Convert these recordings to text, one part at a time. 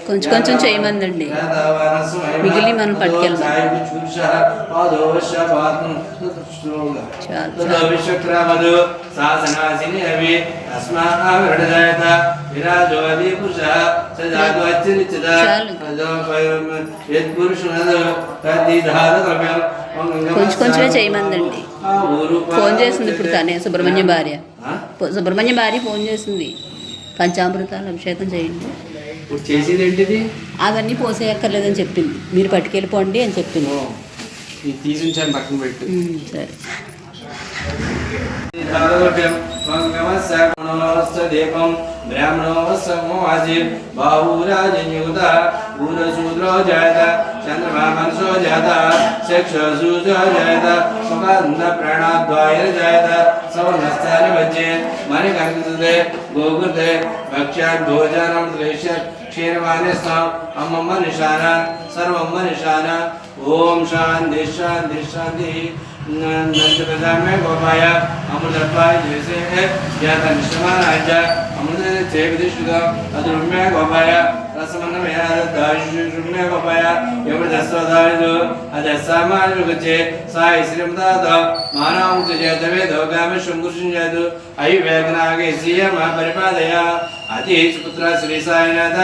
కొంచెం కొంచెం చేయమందండి, మిగిలి మనం పట్టుకెళ్దాం. కొంచెం కొంచెమే చేయమందండి. ఫోన్ చేసింది ఇప్పుడు తనే, సుబ్రహ్మణ్యం భార్య. సుబ్రహ్మణ్యం భార్య ఫోన్ చేసింది, పంచామృతాలు అభిషేకం చేయండి. ఇప్పుడు చేసేది ఏంటిది? అవన్నీ పోసేయక్కర్లేదని చెప్పింది, మీరు పట్టుకెళ్ళిపోండి అని చెప్పింది. తీసించాను పక్కన పెట్టు. సరే. దీపం బ్రాహ్మణోజీ బాహురాజన్యుత పూరశూద్రో జాత చంద్రమామనసో జాత చక్షుసూజో జాత సుగంధ ప్రాణాద్వాయ జాత సవర్ణస్థాని వచ్చే మణికంకృతే గోకృతే భక్ష్యాన్ భోజనం క్షీరవాణి స్నాం అమ్మమ్మ నిశాన సర్వమ్మ నిశాన. ఓం శాంతి శాంతి శాంతి. में गोपाया अमृतत्वाय जैसे ज्ञाता निष्ठमानाय अमृत चेविदिष्टुता अद्रुम्य गोपाया रसमन्न में दाशुम्य गोपाया यमदस्वदायदो अदस्सामानुगचे साई श्रीमदाद मानवं जयतवे दोगामे शंकुषिंजयदु अयुवेगनागे सीयम परिपादया अति सुपुत्र श्री साईनाथ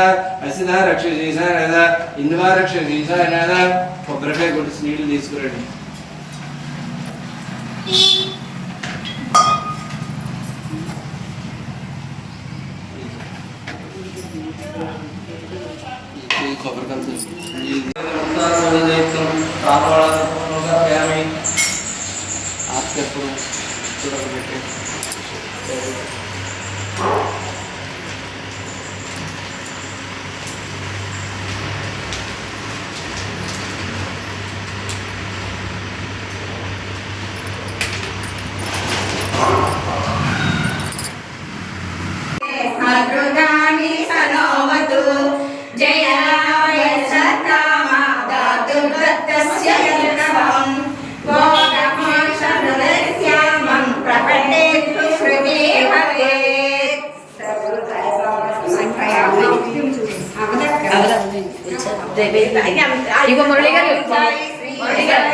असिधा रक्षसी साईनाथ इंद्वा रक्षसी साईनाथ కొబ్బరికాయ కొట్టి నీళ్ళు తీసుకురండి. ఇగో మురళి గారు, మురళి గారు.